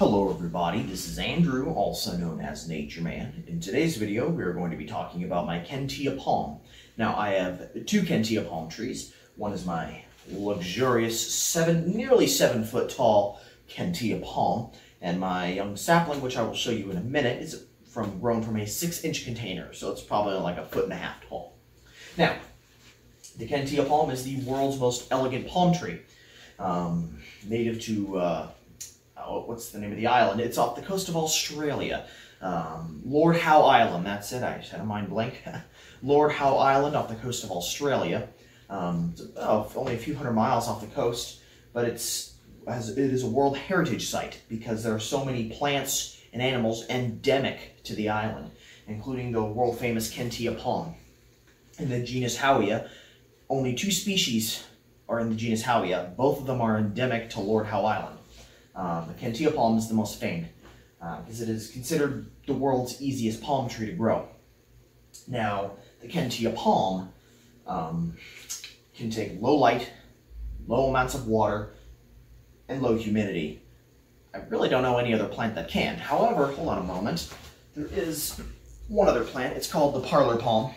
Hello everybody, this is Andrew, also known as NatureMan. In today's video, we are going to be talking about my Kentia Palm. Now, I have two Kentia Palm trees. One is my luxurious nearly 7 foot tall Kentia Palm, and my young sapling, which I will show you in a minute, is grown from a 6-inch container, so it's probably like 1.5 feet tall. Now, the Kentia Palm is the world's most elegant palm tree, native to what's the name of the island? It's off the coast of Australia. Lord Howe Island, that's it. I just had a mind blank. Lord Howe Island off the coast of Australia. Only a few hundred miles off the coast, but it is a World Heritage Site because there are so many plants and animals endemic to the island, including the world famous Kentia Palm. In the genus Howea, only 2 species are in the genus Howea. Both of them are endemic to Lord Howe Island. The Kentia palm is the most famed because it is considered the world's easiest palm tree to grow. Now, the Kentia palm can take low light, low amounts of water, and low humidity. I really don't know any other plant that can. However, hold on a moment. There is one other plant. It's called the parlor palm.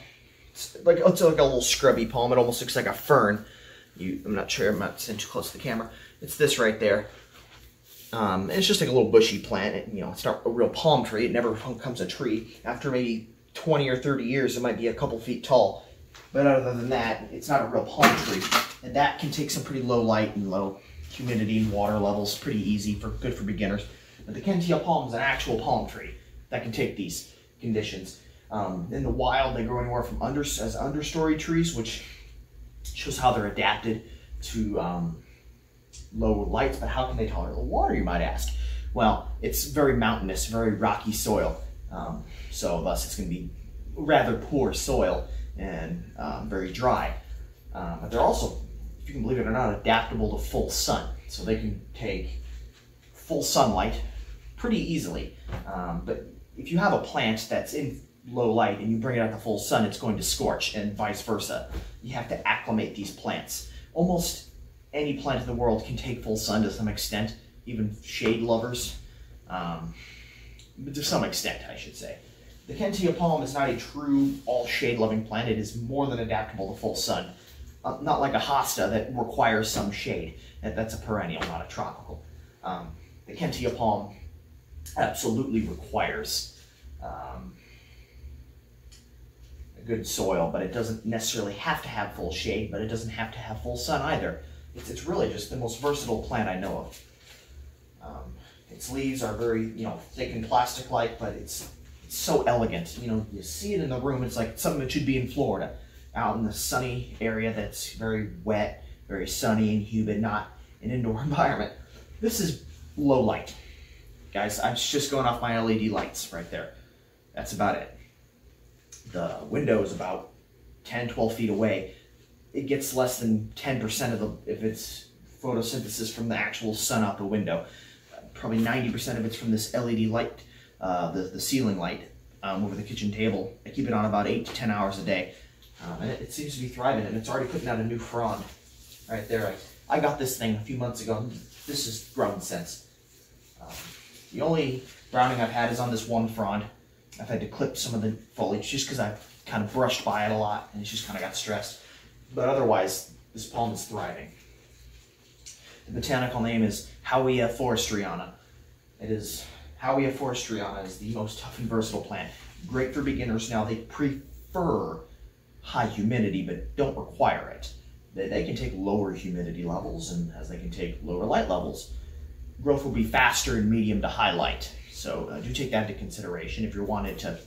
It's like a little scrubby palm. It almost looks like a fern. I'm not sure. I'm not sitting too close to the camera. It's this right there. It's just like a little bushy plant. It's not a real palm tree. It never becomes a tree. After maybe 20 or 30 years, it might be a couple feet tall. But other than that, it's not a real palm tree. And that can take some pretty low light and low humidity and water levels. Pretty easy, good for beginners. But the Kentia palm is an actual palm tree that can take these conditions. In the wild, they grow anywhere from as understory trees, which shows how they're adapted to low lights. But how can they tolerate the water, you might ask? Well, it's very mountainous, very rocky soil, so thus it's going to be rather poor soil and very dry. But they're also, if you can believe it or not, adaptable to full sun, so they can take full sunlight pretty easily. But if you have a plant that's in low light and you bring it out to full sun, it's going to scorch, and vice versa. You have to acclimate these plants. Almost any plant in the world can take full sun to some extent, even shade lovers, but to some extent, I should say. The Kentia palm is not a true all shade-loving plant. It is more than adaptable to full sun. Not like a hosta that requires some shade. That's a perennial, not a tropical. The Kentia palm absolutely requires a good soil, but it doesn't necessarily have to have full shade, but it doesn't have to have full sun either. It's really just the most versatile plant I know of. Its leaves are very, thick and plastic-like, but it's so elegant. You see it in the room. It's like something that should be in Florida, out in the sunny area that's very wet, very sunny and humid, not an indoor environment. This is low light. Guys, I'm just going off my LED lights right there. That's about it. The window is about 10, 12 feet away. It gets less than 10% if it's photosynthesis from the actual sun out the window. Probably 90% of it's from this LED light, the ceiling light over the kitchen table. I keep it on about 8 to 10 hours a day. And it seems to be thriving, and it's already putting out a new frond right there. I got this thing a few months ago. This has grown since. The only browning I've had is on this one frond. I've had to clip some of the foliage just because I've kind of brushed by it a lot, and it's just kind of got stressed. But otherwise, this palm is thriving. The botanical name is Howea forsteriana. Howea forsteriana is the most tough and versatile plant. Great for beginners. Now, they prefer high humidity, but don't require it. They can take lower humidity levels, and as they can take lower light levels, growth will be faster in medium to high light. So do take that into consideration if you're wanting to,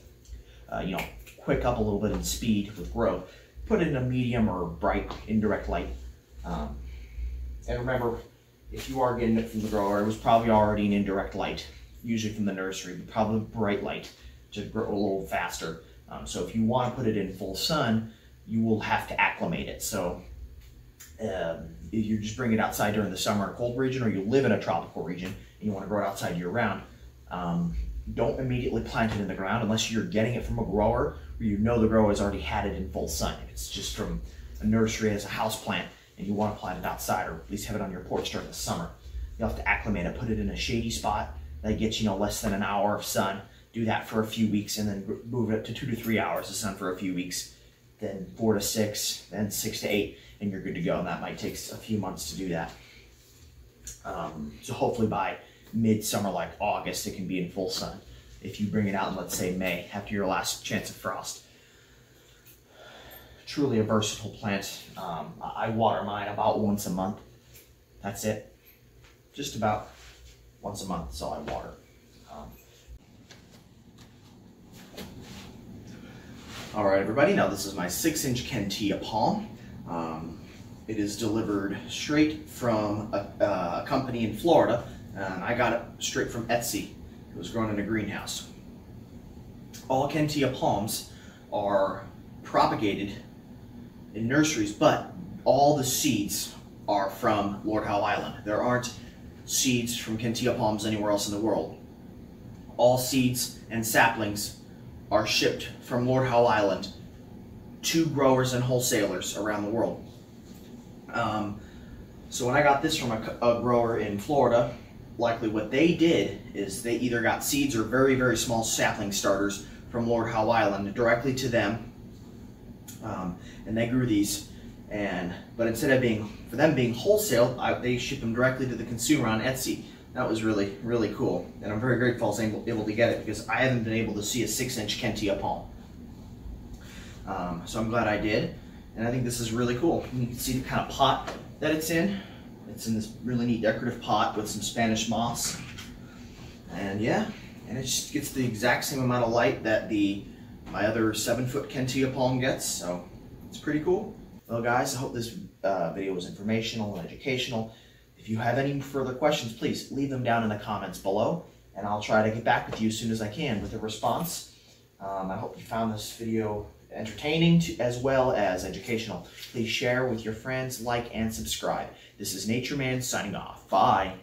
quick up a little bit in speed with growth. Put it in a medium or bright indirect light. And remember, if you are getting it from the grower, it was probably already an indirect light, usually from the nursery, but probably bright light to grow a little faster. So if you want to put it in full sun, you will have to acclimate it. So if you just bring it outside during the summer in a cold region, or you live in a tropical region and you want to grow it outside year-round, don't immediately plant it in the ground unless you're getting it from a grower where you know the grower has already had it in full sun. If it's just from a nursery as a house plant and you want to plant it outside, or at least have it on your porch during the summer, you'll have to acclimate it, put it in a shady spot that gets, less than an hour of sun. Do that for a few weeks and then move it up to 2 to 3 hours of sun for a few weeks. Then 4 to 6, then 6 to 8, and you're good to go. And that might take a few months to do that. So hopefully by midsummer, like August, it can be in full sun. If you bring it out in, let's say, May, after your last chance of frost. Truly a versatile plant. I water mine about once a month. That's it. Just about once a month is all I water. All right, everybody, now this is my 6-inch Kentia Palm. It is delivered straight from a company in Florida, and I got it straight from Etsy. It was grown in a greenhouse. All Kentia palms are propagated in nurseries, but all the seeds are from Lord Howe Island. There aren't seeds from Kentia palms anywhere else in the world. All seeds and saplings are shipped from Lord Howe Island to growers and wholesalers around the world. So when I got this from a grower in Florida, likely what they did is they either got seeds or very, very small sapling starters from Lord Howe Island directly to them, and they grew these. But instead of for them being wholesale, they ship them directly to the consumer on Etsy. That was really, really cool, and I'm very grateful I was able to get it because I haven't been able to see a 6-inch Kentia palm. So I'm glad I did, and I think this is really cool. You can see the kind of pot that it's in. It's in this really neat decorative pot with some Spanish moss, and yeah, and it just gets the exact same amount of light that my other 7-foot Kentia palm gets, so it's pretty cool. Well, guys, I hope this video was informational and educational. If you have any further questions, please leave them down in the comments below, and I'll try to get back with you as soon as I can with a response. I hope you found this video entertaining as well as educational. Please share with your friends, like, and subscribe. This is NatureMan signing off. Bye.